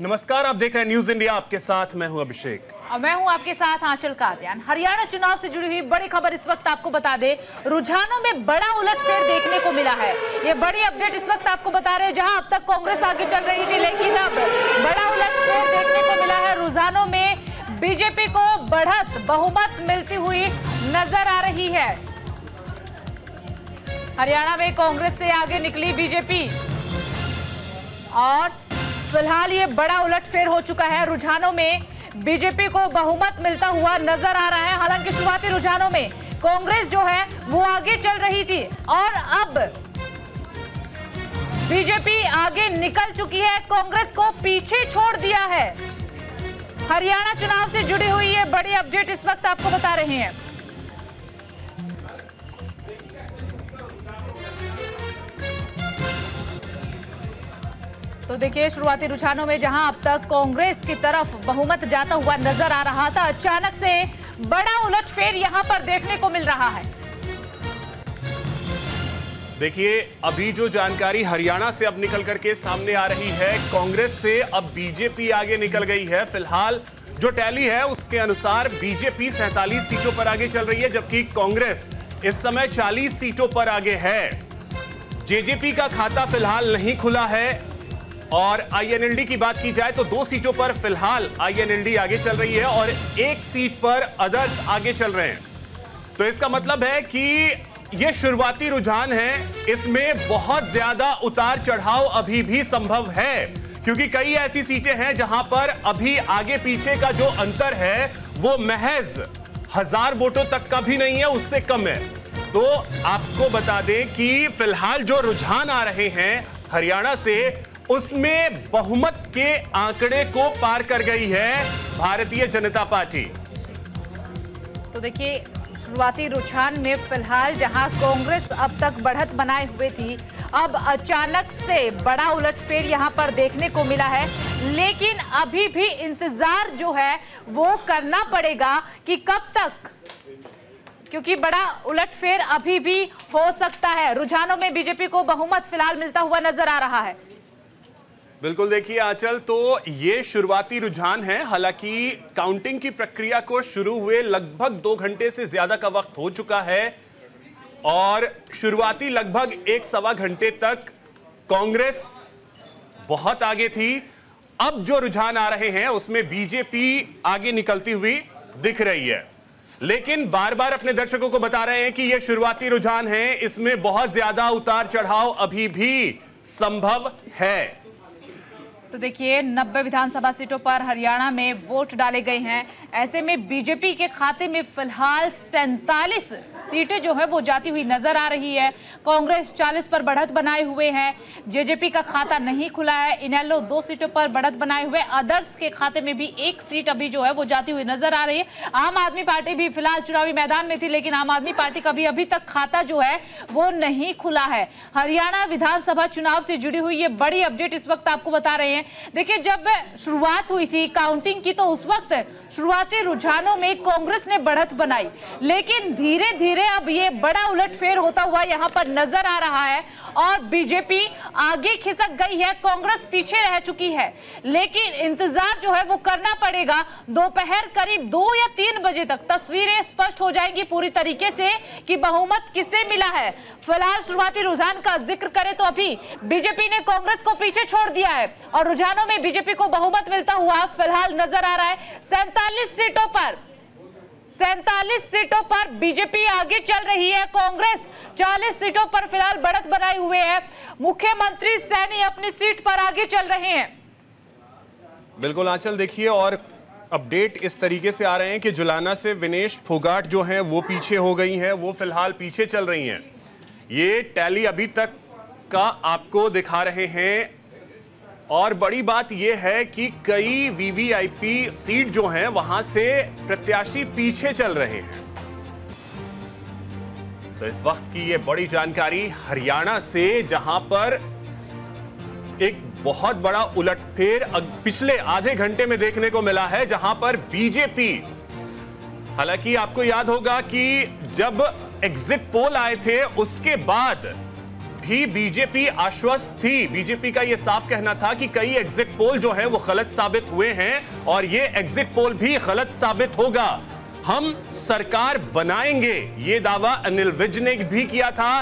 नमस्कार, आप देख रहे हैं न्यूज इंडिया। आपके साथ मैं हूं अभिषेक और मैं हूं आपके साथ आंचल कादियान। हरियाणा चुनाव से जुड़ी हुई बड़ी खबर इस वक्त आपको बता दें, रुझानों में बड़ा उलटफेर देखने को मिला है। ये बड़ी अपडेट इस वक्त आपको बता रहे हैं, जहां अब तक कांग्रेस आगे चल रही थी, लेकिन अब बड़ा उलटफेर देखने को मिला है। रुझानों में बीजेपी को बढ़त बहुमत मिलती हुई नजर आ रही है। हरियाणा में कांग्रेस से आगे निकली बीजेपी और फिलहाल ये बड़ा उलटफेर हो चुका है। रुझानों में बीजेपी को बहुमत मिलता हुआ नजर आ रहा है। हालांकि शुरुआती रुझानों में कांग्रेस जो है वो आगे चल रही थी और अब बीजेपी आगे निकल चुकी है, कांग्रेस को पीछे छोड़ दिया है। हरियाणा चुनाव से जुड़ी हुई ये बड़ी अपडेट इस वक्त आपको बता रहे हैं। तो देखिए, शुरुआती रुझानों में जहां अब तक कांग्रेस की तरफ बहुमत जाता हुआ नजर आ रहा था, अचानक से बड़ा उलटफेर यहां पर देखने को मिल रहा है। देखिए, अभी जो जानकारी हरियाणा से अब निकल करके सामने आ रही है, कांग्रेस से अब बीजेपी आगे निकल गई है। फिलहाल जो टैली है उसके अनुसार बीजेपी 47 सीटों पर आगे चल रही है, जबकि कांग्रेस इस समय 40 सीटों पर आगे है। जेजेपी का खाता फिलहाल नहीं खुला है और आईएनएलडी की बात की जाए तो 2 सीटों पर फिलहाल आईएनएलडी आगे चल रही है और 1 सीट पर अदर्स आगे चल रहे हैं। तो इसका मतलब है कि यह शुरुआती रुझान है, इसमें बहुत ज्यादा उतार चढ़ाव अभी भी संभव है, क्योंकि कई ऐसी सीटें हैं जहां पर अभी आगे पीछे का जो अंतर है वो महज 1000 वोटों तक का भी नहीं है, उससे कम है। तो आपको बता दें कि फिलहाल जो रुझान आ रहे हैं हरियाणा से, उसमें बहुमत के आंकड़े को पार कर गई है भारतीय जनता पार्टी। तो देखिए, शुरुआती रुझान में फिलहाल जहां कांग्रेस अब तक बढ़त बनाए हुए थी, अब अचानक से बड़ा उलटफेर यहां पर देखने को मिला है। लेकिन अभी भी इंतजार जो है वो करना पड़ेगा कि कब तक, क्योंकि बड़ा उलटफेर अभी भी हो सकता है। रुझानों में बीजेपी को बहुमत फिलहाल मिलता हुआ नजर आ रहा है। बिल्कुल, देखिए आंचल, तो ये शुरुआती रुझान है। हालांकि काउंटिंग की प्रक्रिया को शुरू हुए लगभग 2 घंटे से ज्यादा का वक्त हो चुका है और शुरुआती लगभग 1-1.25 घंटे तक कांग्रेस बहुत आगे थी। अब जो रुझान आ रहे हैं उसमें बीजेपी आगे निकलती हुई दिख रही है, लेकिन बार बार अपने दर्शकों को बता रहे हैं कि यह शुरुआती रुझान है, इसमें बहुत ज्यादा उतार चढ़ाव अभी भी संभव है। तो देखिए, 90 विधानसभा सीटों पर हरियाणा में वोट डाले गए हैं। ऐसे में बीजेपी के खाते में फिलहाल 47 सीटें जो है वो जाती हुई नजर आ रही है। कांग्रेस 40 पर बढ़त बनाए हुए है, जेजेपी का खाता नहीं खुला है, इनेलो 2 सीटों पर बढ़त बनाए हुए, अदर्स के खाते में भी 1 सीट अभी जो है वो जाती हुई नजर आ रही है। आम आदमी पार्टी भी फिलहाल चुनावी मैदान में थी, लेकिन आम आदमी पार्टी का भी अभी तक खाता जो है वो नहीं खुला है। हरियाणा विधानसभा चुनाव से जुड़ी हुई ये बड़ी अपडेट इस वक्त आपको बता रहे हैं। देखिए, जब शुरुआत हुई थी काउंटिंग की तो उस वक्त शुरुआती रुझानों में कांग्रेस ने बढ़त बनाई, लेकिन धीरे धीरे अब ये बड़ा उलटफेर होता हुआ यहां पर नजर आ रहा है और बीजेपी आगे खिसक गई है, कांग्रेस पीछे रह चुकी है। लेकिन इंतजार जो है वो करना पड़ेगा। दोपहर करीब 2 या 3 बजे तक तस्वीरें स्पष्ट हो जाएंगी पूरी तरीके से कि बहुमत किसे मिला है। फिलहाल शुरुआती रुझान का जिक्र करें तो अभी बीजेपी ने कांग्रेस को पीछे छोड़ दिया है और रुझानों में बीजेपी को बहुमत मिलता हुआ फिलहाल नजर आ रहा है। 47 सीटों पर बीजेपी आगे चल रही है, कांग्रेस 40 सीटों पर फिलहाल बढ़त बनाए हुए है। मुख्यमंत्री सैनी अपनी सीट पर आगे चल रहे हैं। बिल्कुल आंचल, देखिए, और अपडेट इस तरीके से आ रहे हैं कि जुलाना से विनेश फोगाट जो हैं वो पीछे हो गई हैं, वो फिलहाल पीछे चल रही हैं। ये टैली अभी तक का आपको दिखा रहे हैं और बड़ी बात यह है कि कई वीवीआईपी सीट जो हैं वहां से प्रत्याशी पीछे चल रहे हैं। तो इस वक्त की यह बड़ी जानकारी हरियाणा से, जहां पर एक बहुत बड़ा उलटफेर पिछले आधे घंटे में देखने को मिला है, जहां पर बीजेपी, हालांकि आपको याद होगा कि जब एग्जिट पोल आए थे उसके बाद भी बीजेपी आश्वस्त थी। बीजेपी का यह साफ कहना था कि कई एग्जिट पोल जो है वो गलत साबित हुए हैं और ये एग्जिट पोल भी गलत साबित होगा। हम सरकार बनाएंगे, ये दावा अनिल विज ने भी किया था,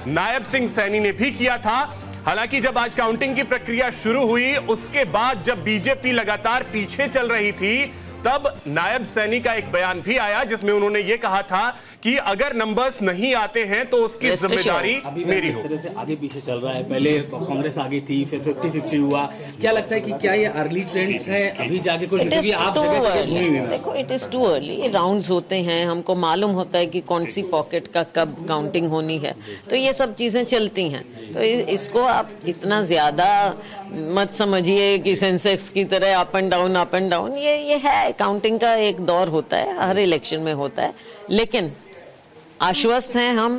नायब सिंह सैनी ने भी किया था। हालांकि जब आज काउंटिंग की प्रक्रिया शुरू हुई, उसके बाद जब बीजेपी लगातार पीछे चल रही थी, तब नायब सैनी का एक बयान भी आया जिसमें उन्होंने ये कहा था कि अगर नंबर्स नहीं आते हैं तो उसकी जिम्मेदारी मेरी हो। से आगे पीछे चल रहा है, पहले कांग्रेस आगे थी, फिर 50-50 हुआ। क्या लगता है कि क्या ये अर्ली ट्रेंड्स है, अभी जाके कुछ आप देखो, it is too early. Rounds होते हैं, हमको मालूम होता है कि कौन सी पॉकेट का कब काउंटिंग होनी है, तो ये सब चीजें चलती हैं। तो इसको आप इतना ज्यादा मत समझिए कि सेंसेक्स की तरह अप एंड डाउन। ये है, काउंटिंग का एक दौर होता है, हर इलेक्शन में होता है, लेकिन आश्वस्त हैं हम,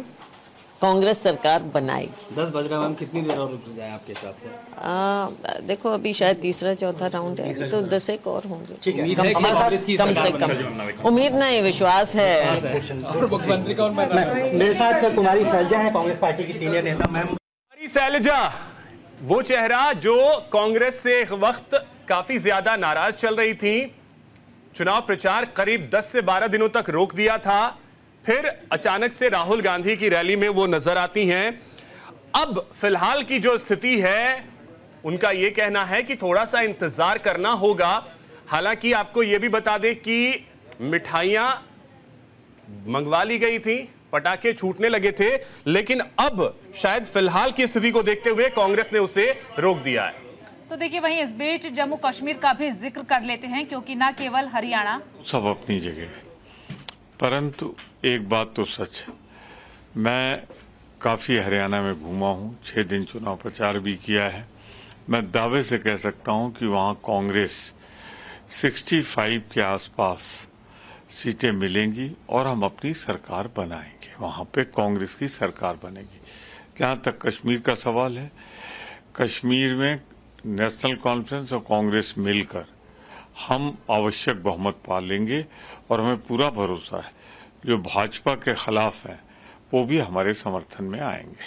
कांग्रेस सरकार बनाएगी। 10 बज रहा है, कितनी देर और रुक जाए आपके हिसाब से? देखो, अभी शायद तीसरा चौथा राउंड है, तो 10 एक और होंगे कम से कम। उम्मीद नहीं, विश्वास है। मुख्यमंत्री कौन बन रहा है? मेरे साथ कुमारी शैलजा है, कांग्रेस पार्टी की सीनियर नेता। मैम, कुमारी शैलजा वो चेहरा जो कांग्रेस से एक वक्त काफी ज्यादा नाराज चल रही थी, चुनाव प्रचार करीब 10 से 12 दिनों तक रोक दिया था, फिर अचानक से राहुल गांधी की रैली में वो नजर आती हैं। अब फिलहाल की जो स्थिति है, उनका यह कहना है कि थोड़ा सा इंतजार करना होगा। हालांकि आपको यह भी बता दें कि मिठाइयां मंगवा ली गई थी, पटाखे छूटने लगे थे, लेकिन अब शायद फिलहाल की स्थिति को देखते हुए कांग्रेस ने उसे रोक दिया है। तो देखिए, वहीं इस बीच जम्मू कश्मीर का भी जिक्र कर लेते हैं, क्योंकि ना केवल हरियाणा, सब अपनी जगह, परंतु एक बात तो सच है, मैं काफ़ी हरियाणा में घूमा हूँ, 6 दिन चुनाव प्रचार भी किया है। मैं दावे से कह सकता हूँ कि वहाँ कांग्रेस 65 के आसपास सीटें मिलेंगी और हम अपनी सरकार बनाएंगे, वहाँ पे कांग्रेस की सरकार बनेगी। जहाँ तक कश्मीर का सवाल है, कश्मीर में नेशनल कॉन्फ्रेंस और कांग्रेस मिलकर हम आवश्यक बहुमत पा लेंगे और हमें पूरा भरोसा है जो भाजपा के खिलाफ हैं वो भी हमारे समर्थन में आएंगे।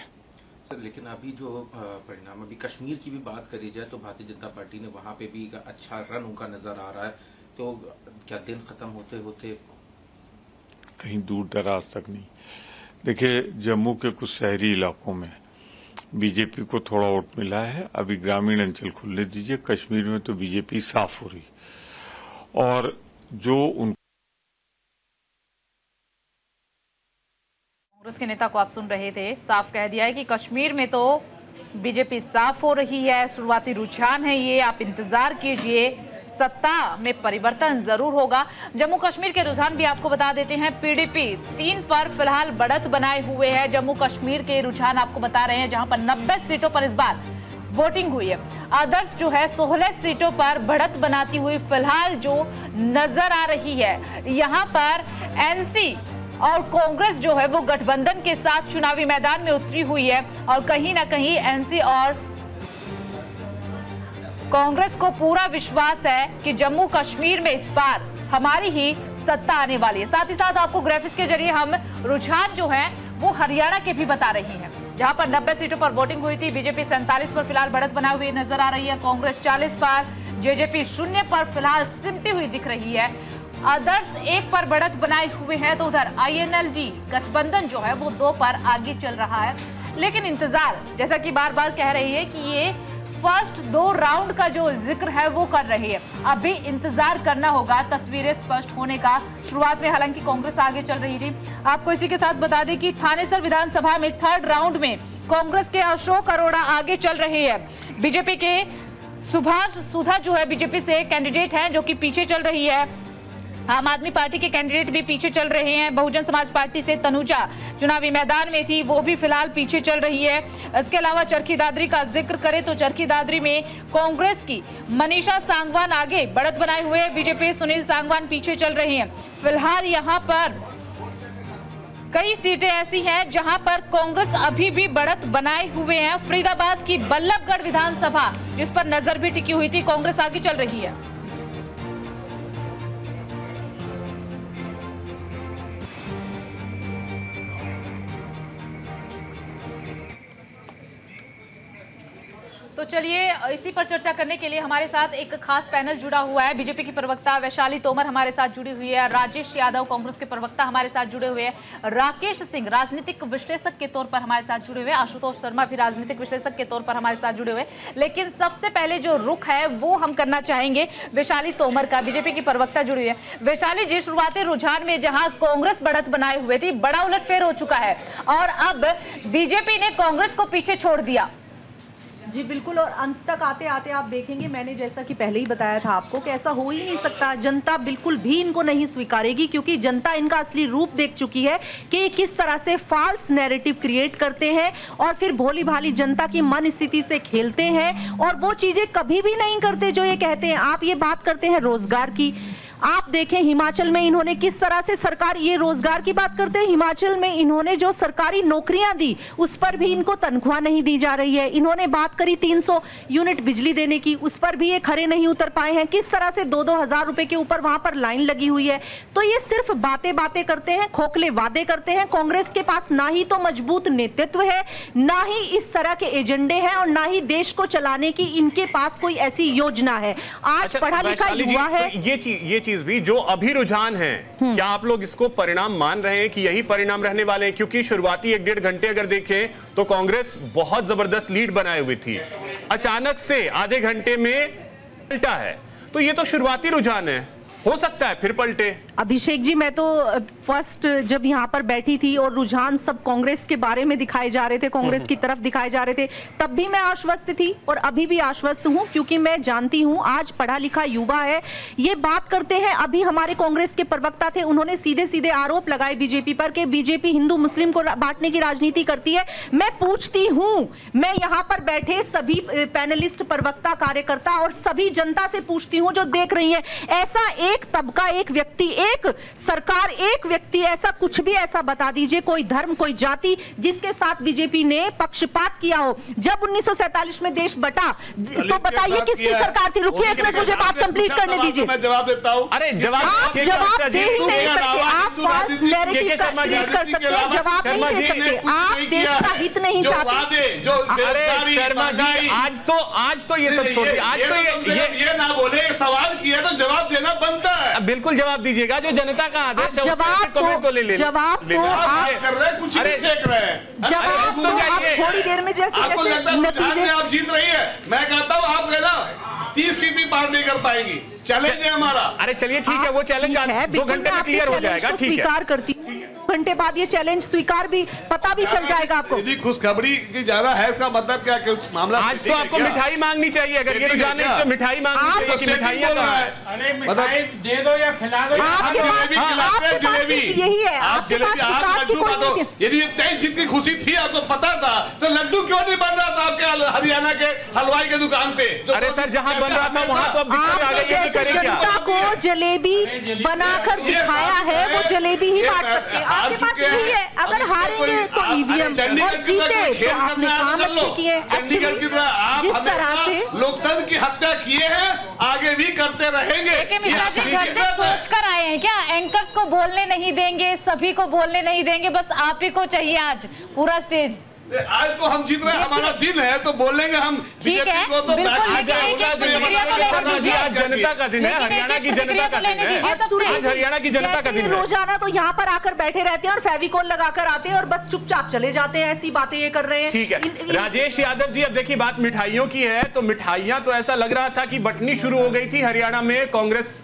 सर, लेकिन अभी जो परिणाम, अभी कश्मीर की भी बात करी जाए तो भारतीय जनता पार्टी ने वहां पे भी अच्छा रन उनका नजर आ रहा है, तो क्या दिन खत्म होते होते कहीं दूर दराज तक नहीं। देखिए, जम्मू के कुछ शहरी इलाकों में बीजेपी को थोड़ा वोट मिला है, अभी ग्रामीण अंचल खुलने दीजिए। कश्मीर में तो बीजेपी साफ हो रही, और जो उन कांग्रेस के नेता को आप सुन रहे थे, साफ कह दिया है कि कश्मीर में तो बीजेपी साफ हो रही है, शुरुआती रुझान है ये, आप इंतजार कीजिए, सत्ता में परिवर्तन जरूर होगा। जम्मू कश्मीर के रुझान भी आपको बता देते हैं, पीडीपी 3 पर फिलहाल बढ़त बनाए हुए है। जम्मू कश्मीर के रुझान आपको बता रहे हैं, जहां पर 90 सीटों पर इस बार वोटिंग हुई है। आदर्श जो है 16 सीटों पर बढ़त बनाती हुई फिलहाल जो नजर आ रही है। यहां पर एनसी और कांग्रेस जो है वो गठबंधन के साथ चुनावी मैदान में उतरी हुई है, और कहीं ना कहीं एनसी और कांग्रेस को पूरा विश्वास है कि जम्मू कश्मीर में इस बार हमारी ही सत्ता आने वाली है। साथ ही साथ आपको ग्राफिक्स के जरिए हम रुझान जो है वो हरियाणा के भी बता रही हैं, जहां पर 90 सीटों पर वोटिंग हुई थी। बीजेपी 47 पर फिलहाल बढ़त बनाई हुई नजर आ रही है, कांग्रेस 40 पर, जेजेपी 0 पर फिलहाल सिमटी हुई दिख रही है। आदर्श 1 पर बढ़त बनाए हुए हैं, तो उधर आईएनएलडी गठबंधन जो है वो 2 पर आगे चल रहा है। लेकिन इंतजार, जैसा कि बार बार कह रही है कि ये फर्स्ट 2 राउंड का जो जिक्र है वो कर रही है, अभी इंतजार करना होगा तस्वीरें स्पष्ट होने का। शुरुआत में हालांकि कांग्रेस आगे चल रही थी। आपको इसी के साथ बता दें कि थानेसर विधानसभा में 3rd राउंड में कांग्रेस के अशोक अरोड़ा आगे चल रहे हैं। बीजेपी के सुभाष सुधा जो है बीजेपी से कैंडिडेट हैं, जो कि पीछे चल रही है। आम आदमी पार्टी के कैंडिडेट भी पीछे चल रहे हैं। बहुजन समाज पार्टी से तनुजा चुनावी मैदान में थी, वो भी फिलहाल पीछे चल रही है। इसके अलावा चरखी दादरी का जिक्र करें तो चरखी दादरी में कांग्रेस की मनीषा सांगवान आगे बढ़त बनाए हुए, बीजेपी सुनील सांगवान पीछे चल रहे हैं। फिलहाल यहाँ पर कई सीटें ऐसी हैं जहां पर कांग्रेस अभी भी बढ़त बनाए हुए हैं। फरीदाबाद की बल्लभगढ़ विधानसभा जिस पर नजर भी टिकी हुई थी, कांग्रेस आगे चल रही है। तो चलिए इसी पर चर्चा करने के लिए हमारे साथ एक खास पैनल जुड़ा हुआ है। बीजेपी की प्रवक्ता वैशाली तोमर हमारे साथ जुड़ी हुई है, राजेश यादव कांग्रेस के प्रवक्ता हमारे साथ जुड़े हुए हैं, राकेश सिंह राजनीतिक विश्लेषक के तौर पर हमारे साथ जुड़े हुए हैं, आशुतोष शर्मा भी राजनीतिक विश्लेषक के तौर पर हमारे साथ जुड़े हुए हैं। लेकिन सबसे पहले जो रुख है वो हम करना चाहेंगे वैशाली तोमर का, बीजेपी की प्रवक्ता जुड़ी हुई है। वैशाली जी, शुरुआती रुझान में जहां कांग्रेस बढ़त बनाए हुए थी, बड़ा उलटफेर हो चुका है और अब बीजेपी ने कांग्रेस को पीछे छोड़ दिया। जी बिल्कुल, और अंत तक आते आते आप देखेंगे, मैंने जैसा कि पहले ही बताया था आपको कि ऐसा हो ही नहीं सकता। जनता बिल्कुल भी इनको नहीं स्वीकारेगी क्योंकि जनता इनका असली रूप देख चुकी है कि किस तरह से फॉल्स नैरेटिव क्रिएट करते हैं और फिर भोली भाली जनता की मन स्थिति से खेलते हैं और वो चीजें कभी भी नहीं करते जो ये कहते हैं। आप ये बात करते हैं रोजगार की, आप देखें हिमाचल में इन्होंने किस तरह से सरकार, ये रोजगार की बात करते हैं, हिमाचल में इन्होंने जो सरकारी नौकरियां दी उस पर भी इनको तनख्वाह नहीं दी जा रही है। इन्होंने बात करी 300 यूनिट बिजली देने की, उस पर भी ये खरे नहीं उतर पाए हैं। किस तरह से 2-2 हज़ार रुपए के ऊपर वहां पर लाइन लगी हुई है। तो ये सिर्फ बातें करते हैं, खोखले वादे करते हैं। कांग्रेस के पास ना ही तो मजबूत नेतृत्व है, ना ही इस तरह के एजेंडे हैं और ना ही देश को चलाने की इनके पास कोई ऐसी योजना है। आज पढ़ा लिखा युवा है। ये चीज भी जो अभी रुझान है, क्या आप लोग इसको परिणाम मान रहे हैं कि यही परिणाम रहने वाले हैं? क्योंकि शुरुआती 1-1.5 घंटे अगर देखें तो कांग्रेस बहुत जबरदस्त लीड बनाए हुई थी, अचानक से आधे घंटे में पलटा है। तो ये तो शुरुआती रुझान है, हो सकता है फिर पलटे। अभिषेक जी, मैं तो फर्स्ट जब यहाँ पर बैठी थी और रुझान सब कांग्रेस के बारे में दिखाए जा रहे थे, कांग्रेस की तरफ दिखाए जा रहे थे, तब भी मैं आश्वस्त थी और अभी भी आश्वस्त हूँ क्योंकि मैं जानती हूँ आज पढ़ा लिखा युवा है। ये बात करते हैं, अभी हमारे कांग्रेस के प्रवक्ता थे, उन्होंने सीधे सीधे आरोप लगाए बीजेपी पर कि बीजेपी हिंदू मुस्लिम को बांटने की राजनीति करती है। मैं पूछती हूँ, मैं यहाँ पर बैठे सभी पैनलिस्ट, प्रवक्ता, कार्यकर्ता और सभी जनता से पूछती हूँ जो देख रही है, ऐसा एक तबका, एक व्यक्ति, एक सरकार, एक व्यक्ति, ऐसा कुछ भी ऐसा बता दीजिए, कोई धर्म, कोई जाति जिसके साथ बीजेपी ने पक्षपात किया हो। जब 1947 में देश बटा तो बताइए किसकी सरकार थी? रुकिए, मुझे बात कंप्लीट करने दीजिए। मैं जवाब देता हूं। अरे आप जवाब दे ही नहीं सकते, आप फॉल्स नैरेटिव क्रिएट कर सकते हैं, जवाब नहीं दे सकते। आप देश का हित नहीं चाहते। अरे शर्मा जी, आज तो ये सब छोड़िए, आज तो ये ना बोले, सवाल किया तो जवाब देना बनता है। बिल्कुल जवाब दीजिएगा, जो जनता का आदेश है जवाब तो ले लेना। जवाब तो आप कर रहे हैं, कुछ नहीं फेंक रहे हैं। जवाब तो आप थोड़ी देर में जैसे नतीजे आप जीत रही है। मैं कहता हूँ आप कहना 30 सीट भी पार नहीं कर पाएंगी, चैलेंज है हमारा। अरे चलिए ठीक है, वो चैलेंज 2 घंटे में क्लियर हो जाएगा। ठीक है, स्वीकार करती हूँ, 2 घंटे बाद ये चैलेंज स्वीकार भी, पता भी चल जाएगा आपको। यदि खुशखबरी की ज्यादा है, इसका मतलब क्या कुछ मामला? आज तो आपको मिठाई मांगनी चाहिए, अगर ये रुझान है तो मिठाई मांगनी चाहिए कि मिठाइयाँ कहाँ है? अरे मिठाई दे दो या खिला दो। आपके पास जलेबी यही है, आप जलेबी, आप लड्डू बांटो। यदि इतनी जितनी खुशी थी आपको पता था तो लड्डू क्यों नहीं बन रहा था आपके हरियाणा के हलवाई के दुकान पे? अरे सर, जहाँ बन रहा था वहाँ तो अब दिक्कत आ गई है, करें क्या? जनता को जलेबी बनाकर दिखाया है, वो जलेबी ही बांट सकते हैं। आपके पास यही है, अगर हारेंगे तो ईवीएम और जीते तो आपने काम अच्छे किए। जिस तरह से लोकतंत्र की हत्या किए हैं, आगे भी करते रहेंगे। मिश्रा जी घर से सोच कर आए हैं क्या? एंकर्स को बोलने नहीं देंगे, सभी को बोलने नहीं देंगे, बस आप ही को चाहिए आज पूरा स्टेज। आज तो हम जीत रहे हैं, हमारा दिन है तो बोलेंगे हम। ठीक है, बिल्कुल, जनता का दिन है, हरियाणा की जनता का दिन है, आज हरियाणा की जनता का दिन है। रोजाना तो यहाँ पर आकर बैठे रहते हैं और फेविकॉल लगाकर आते हैं और बस चुपचाप चले जाते हैं, ऐसी बातें ये कर रहे हैं। ठीक है राजेश यादव जी, अब देखिए बात मिठाइयों की है, तो मिठाइयां तो ऐसा लग रहा था कि बंटनी शुरू हो गई थी हरियाणा में। कांग्रेस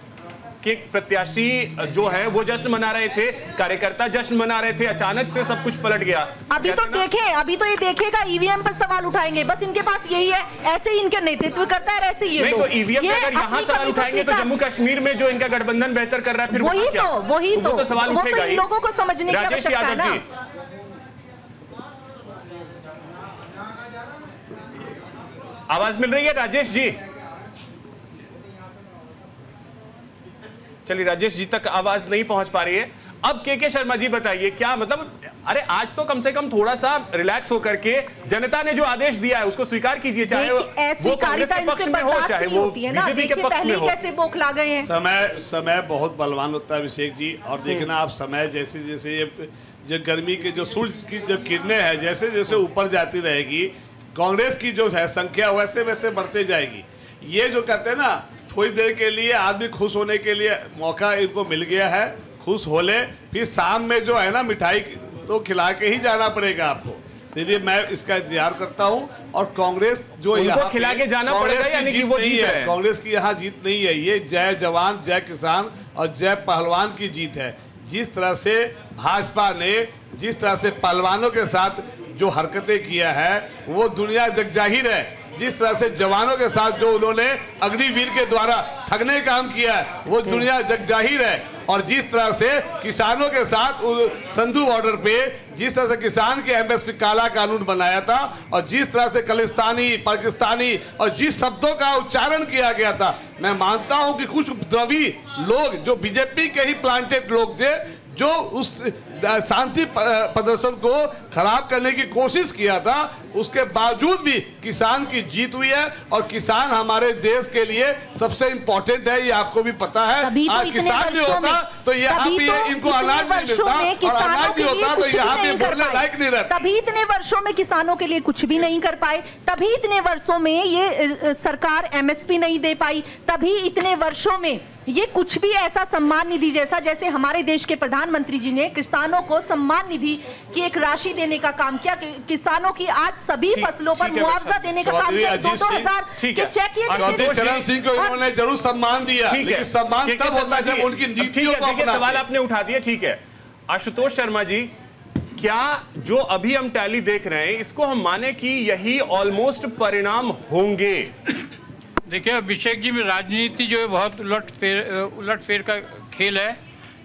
के प्रत्याशी जो है वो जश्न मना रहे थे, कार्यकर्ता जश्न मना रहे थे, अचानक से सब कुछ पलट गया। अभी तो देखें, अभी तो ये देखेगा, ईवीएम पर सवाल उठाएंगे, बस इनके पास यही है। ऐसे ही इनके नेतृत्व करता है, ऐसे ये नहीं तो ईवीएम पर अगर यहाँ सवाल उठाएंगे तो जम्मू कश्मीर में जो इनका गठबंधन बेहतर कर रहा है, फिर वही तो सवाल उठेगा। इन लोगों को समझने की आवश्यकता है ना। आवाज मिल रही है राजेश जी? चलिए, राजेश जी तक आवाज नहीं पहुंच पा रही है। अब के शर्मा जी बताइए, क्या मतलब? अरे आज तो कम से कम थोड़ा सा रिलैक्स होकर के जनता ने जो आदेश दिया है उसको स्वीकार कीजिए, चाहे वो कांग्रेस के पक्ष में हो चाहे वो बीजेपी के पक्ष में हो। कैसे बौखला गए हैं? समय बहुत बलवान होता है अभिषेक जी, और देखना आप समय जैसे जैसे ये जो गर्मी के जो सूरज की जो किरणें हैं जैसे जैसे ऊपर जाती रहेगी, कांग्रेस की जो है संख्या वैसे वैसे बढ़ते जाएगी। ये जो कहते हैं ना, थोड़ी देर के लिए आदमी खुश होने के लिए मौका इनको मिल गया है, खुश हो ले, फिर शाम में जो है ना मिठाई तो खिला के ही जाना पड़ेगा आपको। इसलिए मैं इसका इंतजार करता हूं। और कांग्रेस जो यहाँ खिला के जाना पड़ेगा, यानी कि वो जीत है। कांग्रेस की यहाँ जीत नहीं है, ये जय जवान जय किसान और जय पहलवान की जीत है। जिस तरह से भाजपा ने जिस तरह से पहलवानों के साथ जो हरकतें किया है वो दुनिया जगजाहिर है। जिस तरह से जवानों के साथ जो उन्होंने अग्निवीर के द्वारा ठगने का काम किया है वो दुनिया जगजाहिर है। और जिस तरह से किसानों के साथ संधू बॉर्डर पे जिस तरह से किसान के एमएसपी काला कानून बनाया था और जिस तरह से खलिस्तानी पाकिस्तानी और जिस शब्दों का उच्चारण किया गया था, मैं मानता हूं कि कुछ द्रवी लोग जो बीजेपी के ही प्लांटेड लोग थे जो उस शांति प्रदर्शन को खराब करने की कोशिश किया था, उसके बावजूद भी किसान की जीत हुई है। और किसान हमारे देश के लिए सबसे इम्पोर्टेंट है, ये आपको भी पता है। आज किसान नहीं होता तो यहाँ पे इनको अनाज नहीं मिलता, और अनाज नहीं होता तो यहाँ पे बोलने लायक नहीं रहता। तभी इतने वर्षों में किसानों के लिए कुछ भी नहीं कर पाए, तभी इतने वर्षों में ये सरकार एमएसपी नहीं दे पाई, तभी इतने वर्षों में ये कुछ भी ऐसा सम्मान निधि जैसे हमारे देश के प्रधानमंत्री जी ने किसानों को सम्मान निधि की एक राशि देने का काम किया, किसानों की आज सभी फसलों पर मुआवजा देने का काम किया। 2,000 के चेक ये चरण सिंह को इन्होंने जरूर सम्मान दिया, लेकिन सम्मान तब होता है जब उनकी नीतियों को अपना। सवाल आपने उठा दिया, ठीक है। आशुतोष शर्मा जी, क्या जो अभी हम टैली देख रहे हैं इसको हम माने कि यही ऑलमोस्ट परिणाम होंगे? देखिए अभिषेक जी, में राजनीति जो है बहुत उलटफेर का खेल है।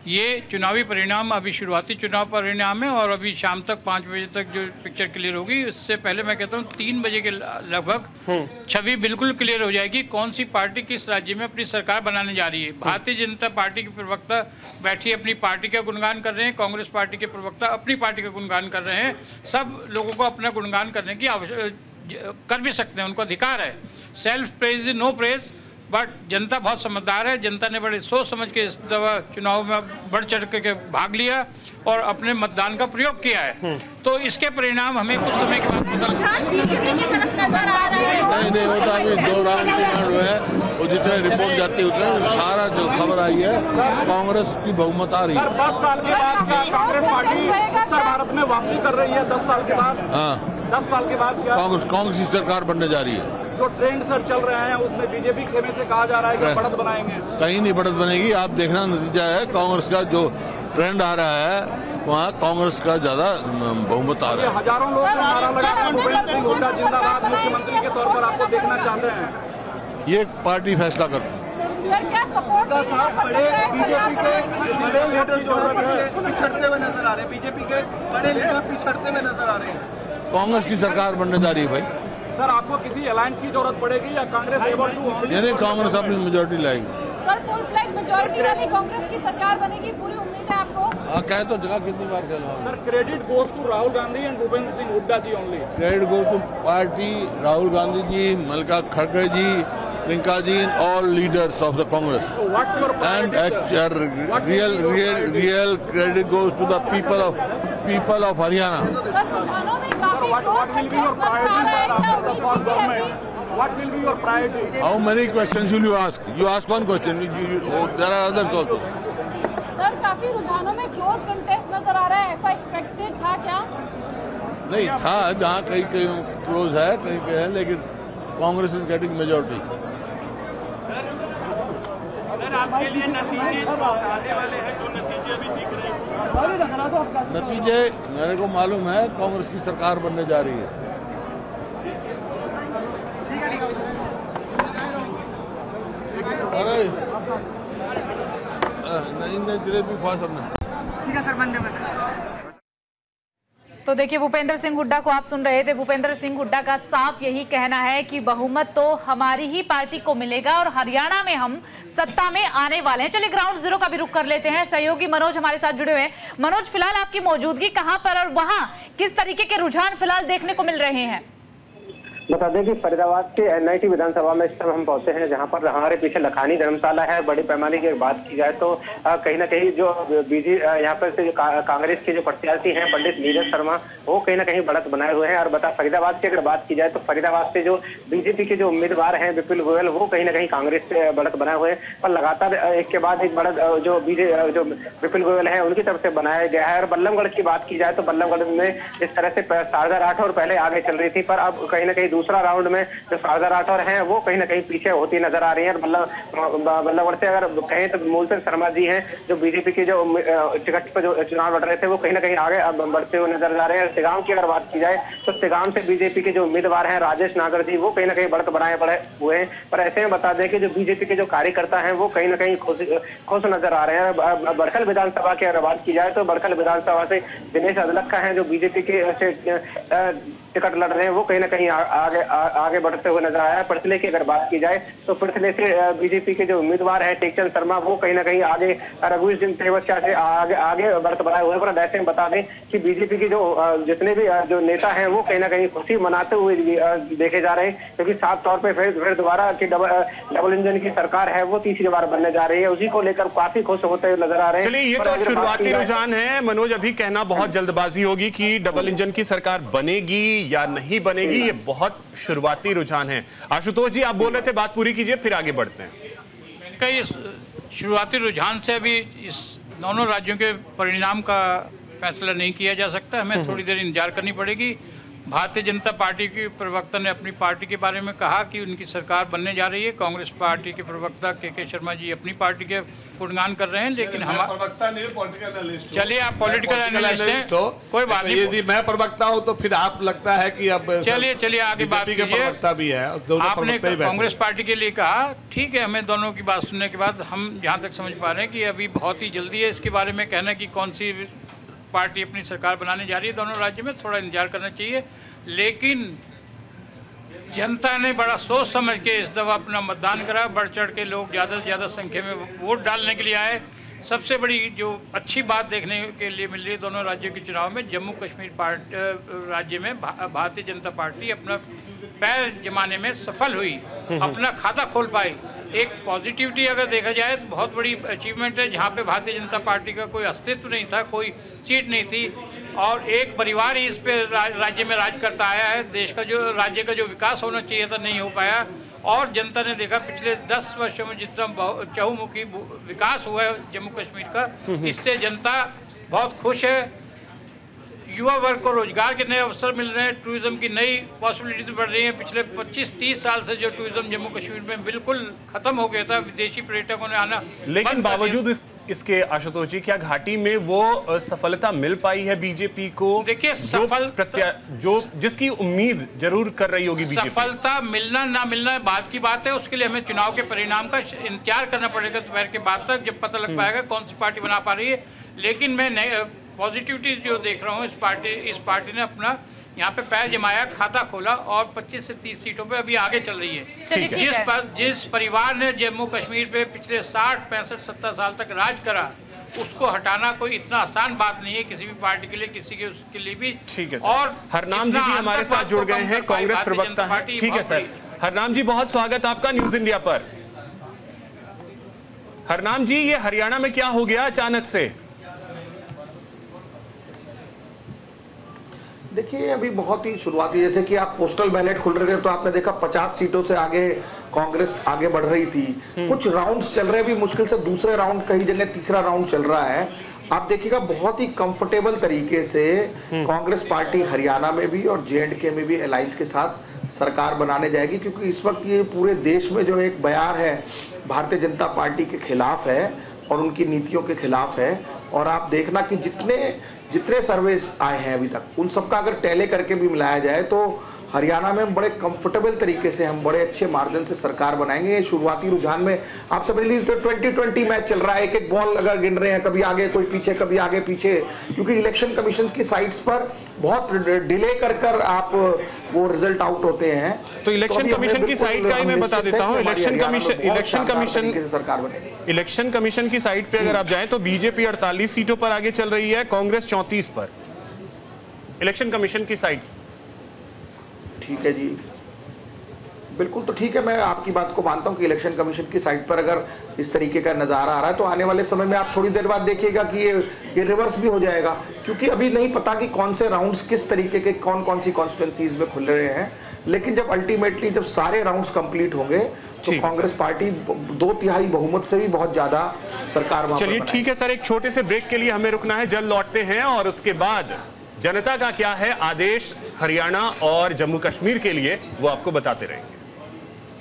ये चुनावी परिणाम अभी शुरुआती चुनाव परिणाम है और अभी शाम तक 5 बजे तक जो पिक्चर क्लियर होगी, उससे पहले मैं कहता हूँ 3 बजे के लगभग छवि बिल्कुल क्लियर हो जाएगी कौन सी पार्टी किस राज्य में अपनी सरकार बनाने जा रही है। भारतीय जनता पार्टी के प्रवक्ता बैठी अपनी पार्टी का गुणगान कर रहे हैं, कांग्रेस पार्टी के प्रवक्ता अपनी पार्टी का गुणगान कर रहे हैं। सब लोगों को अपना गुणगान करने की कर भी सकते हैं, उनको अधिकार है। Self praise no praise, but जनता बहुत समझदार है। जनता ने बड़े सोच समझ के इस दफा चुनाव में बढ़ चढ़ के भाग लिया और अपने मतदान का प्रयोग किया है। तो इसके परिणाम हमें कुछ समय के बाद नहीं होता। अभी 2 राउंड 3 राउंड हुए हैं, वो जितने रिपोर्ट जाती है उतने सारा जो खबर आई है कांग्रेस की बहुमत आ रही है। 10 साल के बाद क्या कांग्रेस पार्टी उत्तर भारत में वापसी कर रही है? 10 साल के बाद? हाँ, 10 साल के बाद क्या कांग्रेस की सरकार बनने जा रही है? जो ट्रेंड सर चल रहे हैं उसमें बीजेपी खेमे से कहा जा रहा है कि बढ़त बनाएंगे। कहीं नहीं बढ़त बनेगी। आप देखना नतीजा है, कांग्रेस का जो ट्रेंड आ रहा है वहाँ कांग्रेस का ज्यादा बहुमत आ रहा है। हजारों लोग नारा लगाकर भूपेंद्र सिंह हुड्डा जिंदाबाद मुख्यमंत्री के तौर पर आपको देखना चाहते हैं। ये पार्टी फैसला करती है। बीजेपी के बड़े लीडर जो है पिछड़ते हुए नजर आ रहे हैं, बीजेपी के बड़े लीडर पिछड़ते हुए नजर आ रहे हैं। कांग्रेस की सरकार बनने जा रही है भाई। सर, आपको किसी अलायंस की जरूरत पड़ेगी या कांग्रेस यानी कांग्रेस अपनी मेजोरिटी लाएगी? सर, फुल फ्लैग मेजोरिटी वाली कांग्रेस की सरकार बनेगी, पूरी उम्मीद है आपको? कहे तो जगह कितनी बार कहना। Sir, credit goes to Rahul Gandhi and Bhupendra Singh Hooda ji only. Credit goes to party, Rahul Gandhi ji, Mallika खड़गे ji, Priyanka ji, all leaders of the Congress. So what's your real credit goes to the people of Haryana. What will be your priority after the fall government? What will be your priority? How many questions will you ask? You ask one question. There are others also. Sir, काफी रुझानों में close contest नजर आ रहा है, ऐसा expected था क्या? नहीं था, जहाँ कहीं क्लोज है कहीं पे है, लेकिन कांग्रेस इज गेटिंग मेजोरिटी। आपके लिए नतीजे आने वाले हैं, जो नतीजे अभी दिख रहे हैं? नतीजे मेरे को मालूम है, कांग्रेस की सरकार बनने जा रही है। अरे नहीं जलेबी खा सबने। ठीक है सर, बंदे तो देखिए, भूपेंद्र सिंह हुड्डा को आप सुन रहे थे। भूपेंद्र सिंह हुड्डा का साफ यही कहना है कि बहुमत तो हमारी ही पार्टी को मिलेगा और हरियाणा में हम सत्ता में आने वाले हैं। चलिए ग्राउंड जीरो का भी रुख कर लेते हैं। सहयोगी मनोज हमारे साथ जुड़े हुए हैं। मनोज, फिलहाल आपकी मौजूदगी कहां पर और वहां किस तरीके के रुझान फिलहाल देखने को मिल रहे हैं? बता दें कि फरीदाबाद के एनआईटी विधानसभा में इस समय हम पहुंचे हैं, जहां पर हमारे पीछे लखानी धर्मशाला है। बड़े पैमाने की बात की जाए तो कहीं ना कहीं जो यहाँ पर से कांग्रेस के जो प्रत्याशी हैं पंडित नीरज शर्मा, वो कहीं ना कहीं बढ़त बनाए हुए हैं। और फरीदाबाद की अगर बात की जाए तो फरीदाबाद से जो बीजेपी के जो उम्मीदवार हैं विपुल गोयल, वो कहीं ना कहीं कांग्रेस से बढ़त बनाए हुए हैं। और लगातार एक के बाद एक बढ़त जो विपुल गोयल है उनकी तरफ से बनाया गया है। और बल्लभगढ़ की बात की जाए तो बल्लभगढ़ में इस तरह से शारदा राठौर पहले आगे चल रही थी, पर अब कहीं ना कहीं दूसरा राउंड में जो शारदा राठौर हैं वो कहीं ना कहीं पीछे होती नजर आ रही है। बल्लभगढ़ से अगर कहें तो मूलचंद शर्मा जी हैं जो बीजेपी के जो टिकट पर जो चुनाव लड़ रहे थे, वो कहीं ना कहीं आगे बढ़ते हुए नजर आ रहे हैं। सिगांव की अगर बात की जाए तो सिगांव से बीजेपी के जो उम्मीदवार हैं राजेश नागर जी, वो कहीं ना कहीं बढ़त बनाए पड़े हुए हैं। पर ऐसे में बता दें कि जो बीजेपी के जो कार्यकर्ता हैं वो कहीं ना कहीं खुश नजर आ रहे हैं। बड़खल विधानसभा की अगर बात की जाए तो बड़खल विधानसभा से दिनेश अदलक्का हैं जो बीजेपी के टिकट लड़ रहे हैं, वो कहीं ना कहीं आगे बढ़ते हुए नजर आया है। पिरथले की अगर बात की जाए तो पिरथले से बीजेपी के जो उम्मीदवार हैं टेकचंद शर्मा, वो कहीं ना कहीं आगे रघुवीर सिंह तेवतिया से आगे बढ़त बनाए हुए हैं। पर ऐसे में बता दें कि बीजेपी के जो जितने भी जो नेता हैं वो कहीं ना कहीं खुशी मनाते हुए देखे जा रहे हैं, क्योंकि साफ तौर पर फिर दोबारा की डबल इंजन की सरकार है वो तीसरी बार बनने जा रही है। उसी को लेकर काफी खुश होते हुए नजर आ रहे हैं। चलिए, ये तो शुरुआती रुझान है मनोज, अभी कहना बहुत जल्दबाजी होगी कि डबल इंजन की सरकार बनेगी या नहीं बनेगी, ये बहुत शुरुआती रुझान है। आशुतोष जी, आप बोल रहे थे, बात पूरी कीजिए फिर आगे बढ़ते हैं। इनका ये शुरुआती रुझान से अभी इस दोनों राज्यों के परिणाम का फैसला नहीं किया जा सकता, हमें थोड़ी देर इंतजार करनी पड़ेगी। भारतीय जनता पार्टी के प्रवक्ता ने अपनी पार्टी के बारे में कहा कि उनकी सरकार बनने जा रही है। कांग्रेस पार्टी के प्रवक्ता के शर्मा जी अपनी पार्टी के गुणगान कर रहे हैं, लेकिन हम प्रवक्ता नहीं, पॉलिटिकल एनालिस्ट। चलिए, आप पॉलिटिकल एनालिस्ट हैं, कोई बात नहीं। यदि मैं प्रवक्ता हूं तो फिर आप लगता है कि अब चलिए आगे बात कीजिए। प्रवक्ता भी है, आपने कांग्रेस पार्टी के लिए कहा, ठीक है, हमें दोनों की बात सुनने के बाद हम जहाँ तक समझ पा रहे हैं कि अभी बहुत ही जल्दी है इसके बारे में कहना कि कौन सी पार्टी अपनी सरकार बनाने जा रही है दोनों राज्यों में, थोड़ा इंतजार करना चाहिए। लेकिन जनता ने बड़ा सोच समझ के इस दफा अपना मतदान करा, बढ़ चढ़ के लोग ज़्यादा से ज़्यादा संख्या में वोट डालने के लिए आए। सबसे बड़ी जो अच्छी बात देखने के लिए मिल रही है दोनों राज्यों के चुनाव में, जम्मू कश्मीर राज्य में भारतीय जनता पार्टी अपना पैर जमाने में सफल हुई, अपना खाता खोल पाई। एक पॉजिटिविटी अगर देखा जाए तो बहुत बड़ी अचीवमेंट है, जहाँ पे भारतीय जनता पार्टी का कोई अस्तित्व नहीं था, कोई सीट नहीं थी, और एक परिवार ही इस पे राज्य में राज करता आया है। देश का जो राज्य का जो विकास होना चाहिए था नहीं हो पाया, और जनता ने देखा पिछले 10 वर्षों में जितना चहुमुखी विकास हुआ है जम्मू कश्मीर का, इससे जनता बहुत खुश है। युवा वर्ग को रोजगार के नए अवसर मिल रहे हैं, टूरिज्म की नई पॉसिबिलिटीज बढ़ रही हैं। पिछले 25-30 साल से जो टूरिज्म जम्मू कश्मीर में बिल्कुल खत्म हो गया था, विदेशी पर्यटकों ने आना, लेकिन बावजूद इसके आशुतोष जी, क्या घाटी में वो सफलता मिल पाई है बीजेपी को? देखिए, जो जिसकी उम्मीद जरूर कर रही होगी बीजेपी, सफलता मिलना ना मिलना बात की बात है। उसके लिए हमें चुनाव के परिणाम का इंतजार करना पड़ेगा दोपहर के बाद तक, जब पता लग पाएगा कौन सी पार्टी बना पा रही है। लेकिन मैं पॉजिटिविटी जो देख रहा हूँ, इस पार्टी ने अपना यहाँ पे पैर जमाया, खाता खोला, और 25 से 30 सीटों पे अभी आगे चल रही है। जिस परिवार ने जम्मू कश्मीर पे पिछले 60, 65, 70 साल तक राज करा, उसको हटाना कोई इतना आसान बात नहीं है किसी भी पार्टी के लिए, किसी के उसके लिए भी। ठीक है, और हरनाम जी भी हमारे साथ जुड़ गए हैं, कांग्रेस प्रवक्ता हैं। ठीक है सर, हरनाम जी बहुत स्वागत आपका न्यूज इंडिया पर। हरनाम जी, ये हरियाणा में क्या हो गया अचानक से? देखिए, अभी बहुत ही शुरुआती, जैसे कि आप पोस्टल बैलेट खुल रहे थे तो आपने देखा 50 सीटों से आगे कांग्रेस आगे बढ़ रही थी। कुछ राउंड्स चल रहे हैं, अभी मुश्किल से दूसरे राउंड, कई जगह तीसरा राउंड चल रहा है। आप देखिएगा बहुत ही कंफर्टेबल तरीके से कांग्रेस पार्टी हरियाणा में भी और J&K में भी अलायंस के साथ सरकार बनाने जाएगी, क्योंकि इस वक्त ये पूरे देश में जो एक बयार है भारतीय जनता पार्टी के खिलाफ है और उनकी नीतियों के खिलाफ है। और आप देखना कि जितने सर्वेस आए हैं अभी तक, उन सबका अगर टैली करके भी मिलाया जाए तो हरियाणा में हम बड़े कंफर्टेबल तरीके से, हम बड़े अच्छे मार्जिन से सरकार बनाएंगे। शुरुआती रुझान में आप समझ लीजिए 20-20 मैच चल रहा है, एक एक बॉल अगर गिन रहे हैं, कभी आगे कोई पीछे, कभी आगे पीछे, क्योंकि इलेक्शन कमीशन की साइट्स पर बहुत डिले कर आप वो रिजल्ट आउट होते हैं। तो इलेक्शन कमीशन की साइट का ही मैं बता देता हूँ, इलेक्शन कमीशन की साइट पे अगर आप जाएं तो बीजेपी 48 सीटों पर आगे चल रही है, कांग्रेस 34 पर, इलेक्शन कमीशन की साइट। ठीक है जी, बिल्कुल, तो ठीक है, मैं आपकी बात को मानता हूं कि इलेक्शन कमीशन की साइट पर अगर इस तरीके का नजारा आ रहा है तो आने वाले समय में आप थोड़ी देर बाद देखिएगा कि ये रिवर्स भी हो जाएगा, क्योंकि अभी नहीं पता कि कौन से राउंड्स किस तरीके के कौन सी कॉन्स्टिट्यूंसीज में खुल रहे हैं। लेकिन जब अल्टीमेटली जब सारे राउंड्स कंप्लीट होंगे तो कांग्रेस पार्टी 2/3 बहुमत से भी बहुत ज्यादा सरकार। चलिए ठीक है सर, एक छोटे से ब्रेक के लिए हमें रुकना है, जल्द लौटते हैं और उसके बाद जनता का क्या है आदेश हरियाणा और जम्मू कश्मीर के लिए वो आपको बताते रहेंगे।